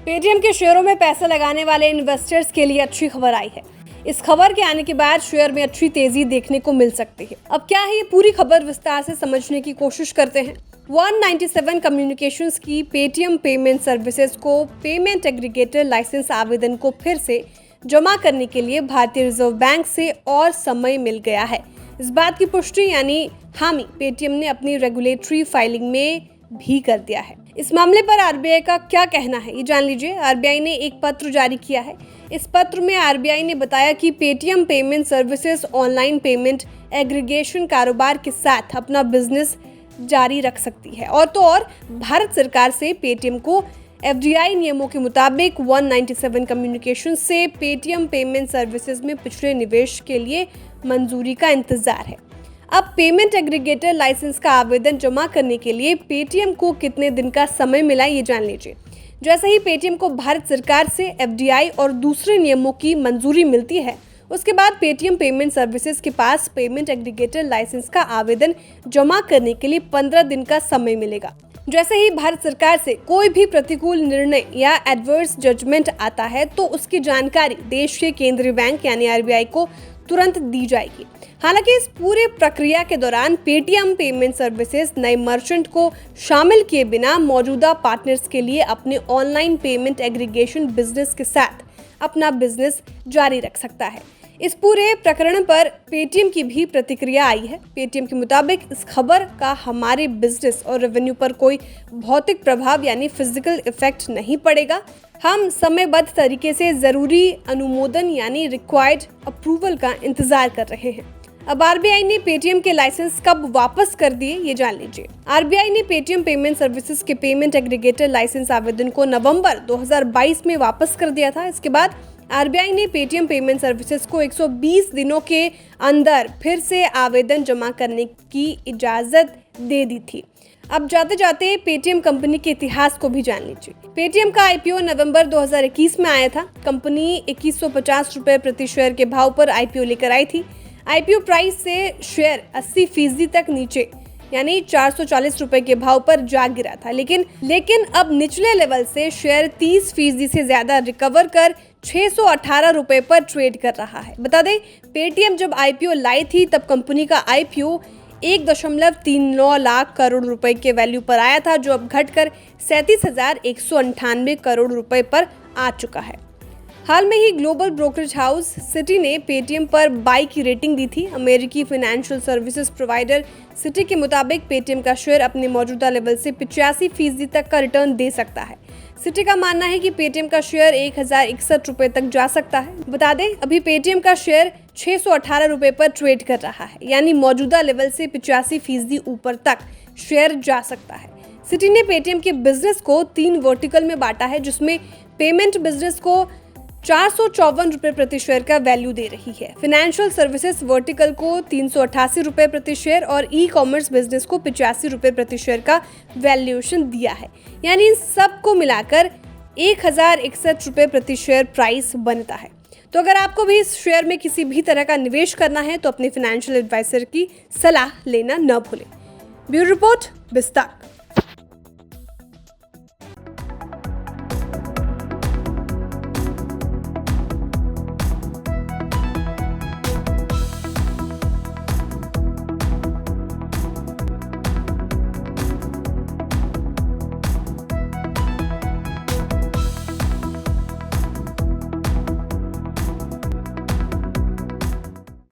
Paytm के शेयरों में पैसा लगाने वाले इन्वेस्टर्स के लिए अच्छी खबर आई है। इस खबर के आने के बाद शेयर में अच्छी तेजी देखने को मिल सकती है। अब क्या है ये पूरी खबर, विस्तार से समझने की कोशिश करते हैं। 197 कम्युनिकेशंस की पेटीएम पेमेंट सर्विसेज को पेमेंट एग्रीगेटर लाइसेंस आवेदन को फिर से जमा करने के लिए भारतीय रिजर्व बैंक से और समय मिल गया है। इस बात की पुष्टि यानी हामी पेटीएम ने अपनी रेगुलेटरी फाइलिंग में भी कर दिया है। इस मामले पर आरबीआई का क्या कहना है, ये जान लीजिए। आरबीआई ने एक पत्र जारी किया है। इस पत्र में आरबीआई ने बताया कि Paytm payment services online payment aggregation कारोबार के साथ अपना बिजनेस जारी रख सकती है और तो और भारत सरकार से पेटीएम को एफडीआई नियमों के मुताबिक 197 कम्युनिकेशन से पेटीएम पेमेंट सर्विसेज में पिछले निवेश के लिए मंजूरी का इंतजार है। अब पेमेंट एग्रीगेटर लाइसेंस का आवेदन जमा करने के लिए पेटीएम को कितने दिन का समय मिला, ये जान लीजिए। जैसे ही पेटीएम को भारत सरकार से एफडीआई और दूसरे नियमों की मंजूरी मिलती है, उसके बाद पेटीएम पेमेंट सर्विसेज के पास पेमेंट एग्रीगेटर लाइसेंस का आवेदन जमा करने के लिए 15 दिन का समय मिलेगा। जैसे ही भारत सरकार से कोई भी प्रतिकूल निर्णय या एडवर्स जजमेंट आता है तो उसकी जानकारी देश के केंद्रीय बैंक यानी आरबीआई को तुरंत दी जाएगी। हालांकि इस पूरे प्रक्रिया के दौरान पेटीएम पेमेंट सर्विसेज नए मर्चेंट को शामिल किए बिना मौजूदा पार्टनर्स के लिए अपने ऑनलाइन पेमेंट एग्रीगेशन बिजनेस के साथ अपना बिजनेस जारी रख सकता है। इस पूरे प्रकरण पर पेटीएम की भी प्रतिक्रिया आई है। पेटीएम के मुताबिक इस खबर का हमारे बिजनेस और रेवेन्यू पर कोई भौतिक प्रभाव यानी फिजिकल इफेक्ट नहीं पड़ेगा। हम समयबद्ध तरीके से जरूरी अनुमोदन यानी रिक्वायर्ड अप्रूवल का इंतजार कर रहे हैं। अब आरबीआई ने पेटीएम के लाइसेंस कब वापस कर दिए, ये जान लीजिए। आरबीआई ने पेटीएम पेमेंट सर्विसेज के पेमेंट एग्रीगेटर लाइसेंस आवेदन को नवंबर 2022 में वापस कर दिया था। इसके बाद आरबीआई ने पेटीएम पेमेंट सर्विसेज को 120 दिनों के अंदर फिर से आवेदन जमा करने की इजाजत दे दी थी। अब जाते जाते पेटीएम कंपनी के इतिहास को भी जान लीजिए। पेटीएम का आईपीओ नवंबर 2021 में आया था। कंपनी 2150 रुपए प्रति शेयर के भाव पर आईपीओ लेकर आई थी। आईपीओ प्राइस से शेयर 80% तक नीचे यानी 440 रुपए के भाव पर जा गिरा था। लेकिन अब निचले लेवल से शेयर 30% से ज्यादा रिकवर कर 618 रुपए पर ट्रेड कर रहा है। बता दें, पेटीएम जब आईपीओ लाई थी तब कंपनी का आईपीओ 1.39 लाख करोड़ रुपए के वैल्यू पर आया था, जो अब घटकर 37,198 करोड़ रुपए पर आ चुका है। हाल में ही ग्लोबल ब्रोकरेज हाउस सिटी ने पेटीएम पर बाई की रेटिंग दी थी। अमेरिकी फाइनेंशियल सर्विसेज प्रोवाइडर सिटी के मुताबिक पेटीएम का शेयर अपने मौजूदा लेवल से 85% तक का रिटर्न दे सकता है। सिटी का मानना है कि पेटीएम का शेयर 1061 रुपए तक जा सकता है। बता दें, अभी पेटीएम का शेयर 618 रुपए पर ट्रेड कर रहा है, यानी मौजूदा लेवल से 85% ऊपर तक शेयर जा सकता है। सिटी ने पेटीएम के बिजनेस को 3 वर्टिकल में बांटा है, जिसमें पेमेंट बिजनेस को 454 रुपए प्रति शेयर का वैल्यू दे रही है। फाइनेंशियल सर्विसेज वर्टिकल को 388 रुपए प्रति शेयर और ई कॉमर्स बिजनेस को 85 रुपए प्रति शेयर का वैल्यूएशन दिया है। यानी इन सब को मिलाकर 1061 रुपए प्रति शेयर प्राइस बनता है। तो अगर आपको भी इस शेयर में किसी भी तरह का निवेश करना है तो अपने फाइनेंशियल एडवाइजर की सलाह लेना न भूलें। Bureau report, बिस्ताक।